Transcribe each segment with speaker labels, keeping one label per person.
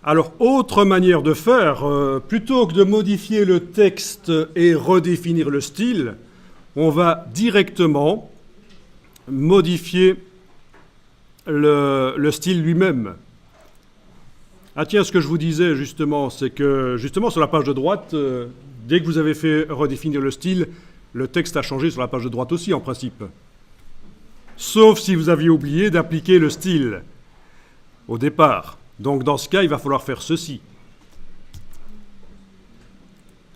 Speaker 1: Alors, autre manière de faire, plutôt que de modifier le texte et redéfinir le style, on va directement modifier le style lui-même. Ah tiens, ce que je vous disais justement, c'est que justement sur la page de droite, dès que vous avez fait redéfinir le style, le texte a changé sur la page de droite aussi en principe. Sauf si vous aviez oublié d'appliquer le style au départ. Donc dans ce cas, il va falloir faire ceci.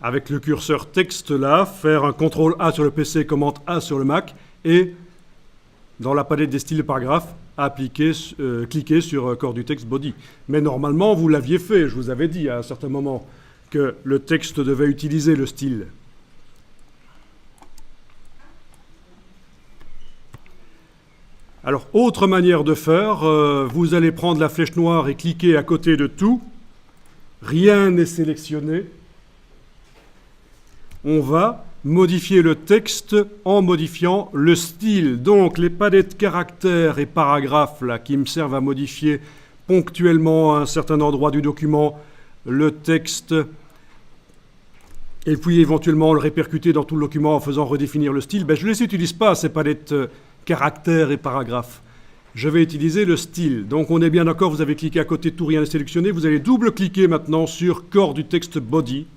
Speaker 1: Avec le curseur texte là, faire un CTRL A sur le PC, commande A sur le Mac, et dans la palette des styles paragraphes, cliquer sur corps du texte body. Mais normalement, vous l'aviez fait, je vous avais dit à un certain moment que le texte devait utiliser le style. Alors, autre manière de faire, vous allez prendre la flèche noire et cliquer à côté de tout. Rien n'est sélectionné. On va modifier le texte en modifiant le style. Donc, les palettes caractères et paragraphes là, qui me servent à modifier ponctuellement à un certain endroit du document le texte et puis éventuellement le répercuter dans tout le document en faisant redéfinir le style, je ne les utilise pas, ces palettes caractères et paragraphes. Je vais utiliser le style. Donc on est bien d'accord, vous avez cliqué à côté de tout, rien n'est sélectionné. Vous allez double-cliquer maintenant sur corps du texte body.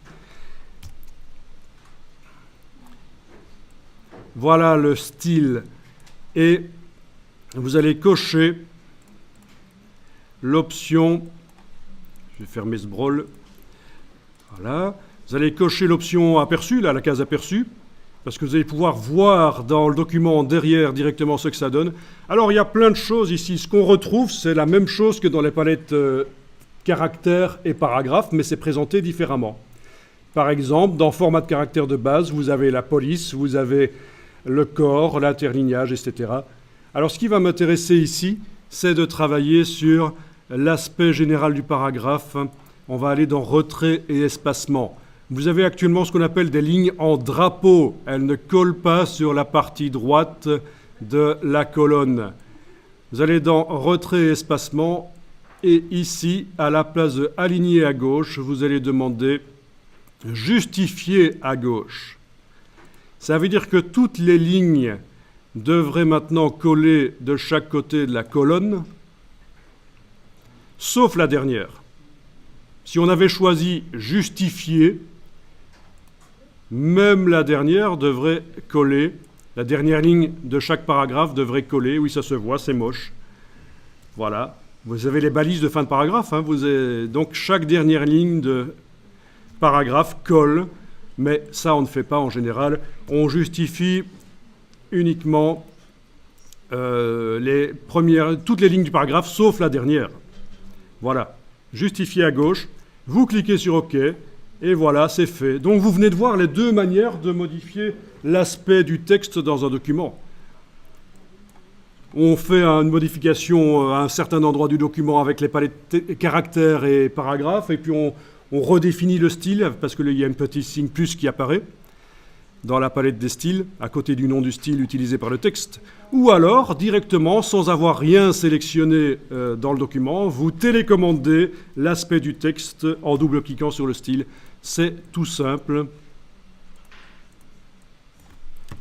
Speaker 1: Voilà le style. Et vous allez cocher l'option, je vais fermer ce brawl, voilà, vous allez cocher l'option aperçu, là, la case aperçu, parce que vous allez pouvoir voir dans le document derrière directement ce que ça donne. Alors il y a plein de choses ici, ce qu'on retrouve c'est la même chose que dans les palettes caractères et paragraphes, mais c'est présenté différemment. Par exemple, dans format de caractère de base, vous avez la police, vous avez le corps, l'interlignage, etc. Alors ce qui va m'intéresser ici, c'est de travailler sur l'aspect général du paragraphe. On va aller dans retrait et espacement. Vous avez actuellement ce qu'on appelle des lignes en drapeau. Elles ne collent pas sur la partie droite de la colonne. Vous allez dans retrait et espacement et ici, à la place de aligner à gauche, vous allez demander justifier à gauche. Ça veut dire que toutes les lignes devraient maintenant coller de chaque côté de la colonne, sauf la dernière. Si on avait choisi justifier, même la dernière devrait coller. La dernière ligne de chaque paragraphe devrait coller. Oui, ça se voit, c'est moche. Voilà. Vous avez les balises de fin de paragraphe. Donc chaque dernière ligne de paragraphe colle. Mais ça, on ne fait pas en général. On justifie uniquement toutes les lignes du paragraphe, sauf la dernière. Voilà. Justifier à gauche. Vous cliquez sur OK. Et voilà, c'est fait. Donc vous venez de voir les deux manières de modifier l'aspect du texte dans un document. On fait une modification à un certain endroit du document avec les palettes caractères et paragraphes, et puis on redéfinit le style, parce qu'il y a un petit signe plus qui apparaît dans la palette des styles, à côté du nom du style utilisé par le texte. Ou alors, directement, sans avoir rien sélectionné dans le document, vous télécommandez l'aspect du texte en double-cliquant sur le style. C'est tout simple.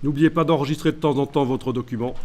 Speaker 1: N'oubliez pas d'enregistrer de temps en temps votre document.